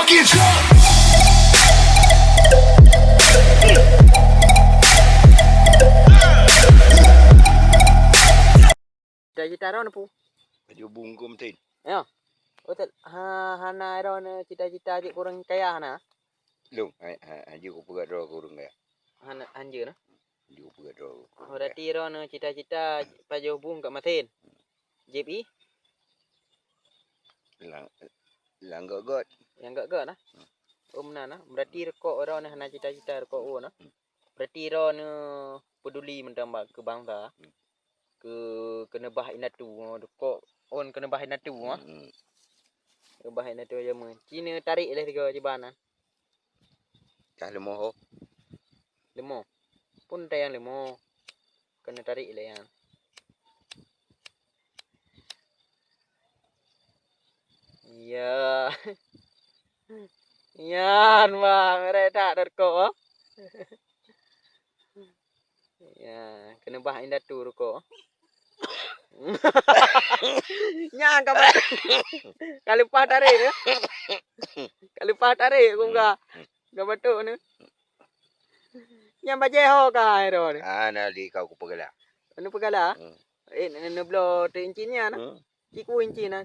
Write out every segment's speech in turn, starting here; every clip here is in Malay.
fucking drunk. Cita-cita ron pu. Baju bungkum tin. Ya. Otak hana ron cita-cita je kurang kaya hana. Long, haji ko pegat ro ko urang ya. Hana anjeun nah. Haji ko pegat ro. Berarti ron cita-cita pajo bung kat matin. JP Lang got. yang gak nah. Oh benar nah. Berarti rekok ron hana cita-cita rekok oh nah. Berarti ron peduli mentambah ke bangsa. Kena bah inatu rekok on kena bah inatu ah. Bah inatu je mah. Cina tarik lah tiga jebana. Cah lemoh. Lemo. Pun tayang lemo. Kena tarik lah yang. Ya. Yan bang, reda rekok. Ya, kena bah inatu rekok. Nyang ka ba? Kalipah tarik ya. Kalipah tarik ko ka. Gabato ni. Nyang ba jeho ka ero ni. Na di kau ko pagala. Ano pagala? Ano blo te incin niya na. Iku incin na.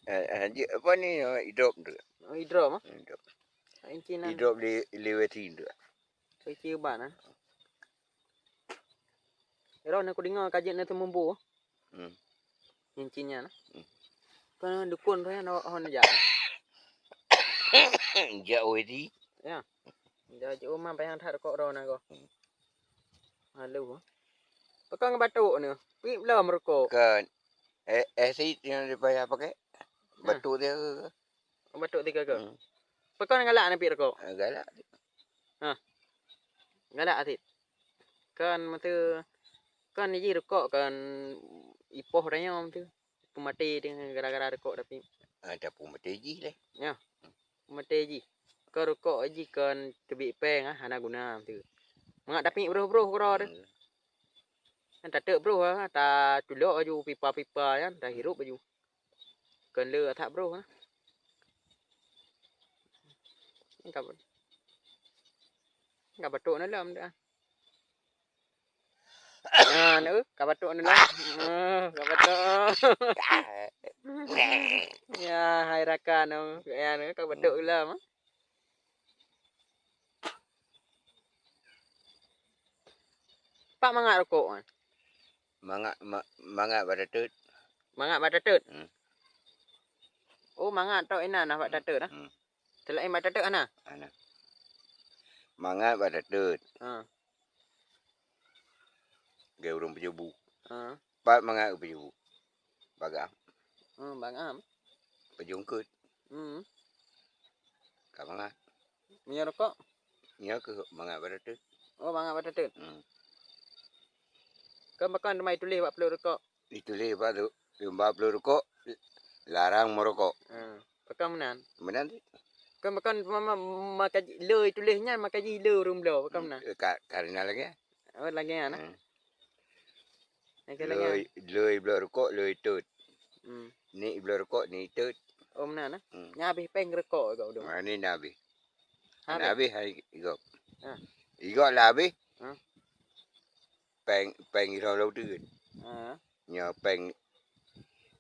Haji apa ni hidup tu. Hidro ma. Hidup. Incin na. Hidup lewatin tu. So ici ba na. Ero na ko dengar kajian na tumumbu. Incin niya na. Kan dukun tu yang hon ja. Jauh di. Ya. Jadi rumah payah tak rekok ro na ko. Halo. Pakang batuk ni. Pi belum rekok. Kan asid yang dia payah pakai. Batuk dia ke? Batuk tiga ke? Pakang galak na pi rekok. Galak. Galak atit. Kan mata kan ni rekok kan ipoh raya tu. Pemati dengan gara-gara rekok tapi. Ada pun mateji lah. Ya. Mati ji. Kau rekok ji kan kebik peng ah hana guna tu. Mangak tapi bro-bro kau tu. Kan tak tek bro ah tak tulok aju pipa-pipa kan tak hirup baju. Kan le tak bro ah. Enggak batuk na lam dah. Ah, nu ka batuk na lam. Ka batuk. Ya, hai rakan no. Ya, nu ka batuk lam. Pak mangak rokok kan. Mangak pada tut. Mangak pada tut. Oh, mangak tok ina nak pada tut ah. Telai pada tut ana. Ana. Mangak pada tut. Gaya urang pejabu. Pak mangak pejabu. Bagam. Bagam. Pejungkut. Ka mangak. Punya rokok. Nya ke mangak pada tut. Oh, mangak pada tut. Kan makan mai tulis 40 rokok. Ditulis apa tu? 50 rokok. Larang merokok. Pakai menan. Menan tu. Kan makan makan le tulisnya makan ji le rum lo pakai menan. Karena lagi. Oh, lagi ana. Le belah rokok, le tut. Ni belah rokok, ni tut. Oh, menan ah. Nya habis peng rokok kau tu. Ni nabi. Nabi hai igok. Ha. Igok lah habis. Peng irau lau tu. Nya peng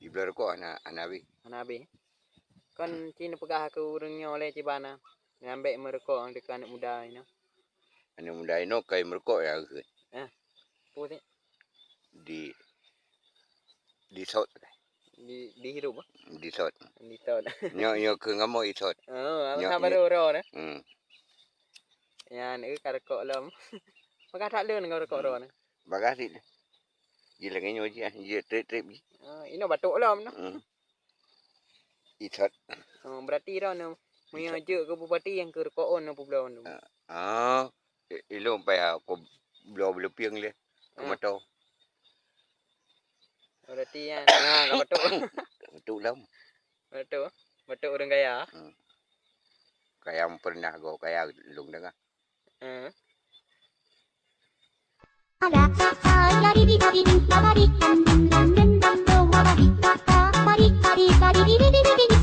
di belah rokok nabi. Nabi. Kan Cina pegah aku urangnya oleh cibana. Ngambil merokok dekat anak muda ini. Anak muda ini kai merokok ya ke. Putih. Di sot. Di hidup ah. Di sot. Di sot. Nyo ke ngamo isot. Oh, apa baru ro na. Ya, ni ka rekok lam. Pakai tak leun ngau rekok ro na. Bagasi. Ji lagi nyo ji, ji trip. Ini batuk lam na. Isot. Berarti ro na punya je ke bupati yang ke rekok on apa belum tu. Ilong pa ko belum piang le. Kumato. Berarti ya, ka batuk. Batuk lam. Batuk orang kaya. Kaya pernah go kaya lung dengar. Ada, lari di tadi, lari, dan dan dan dan dan, lari, lari, lari, lari, lari, lari, lari, lari.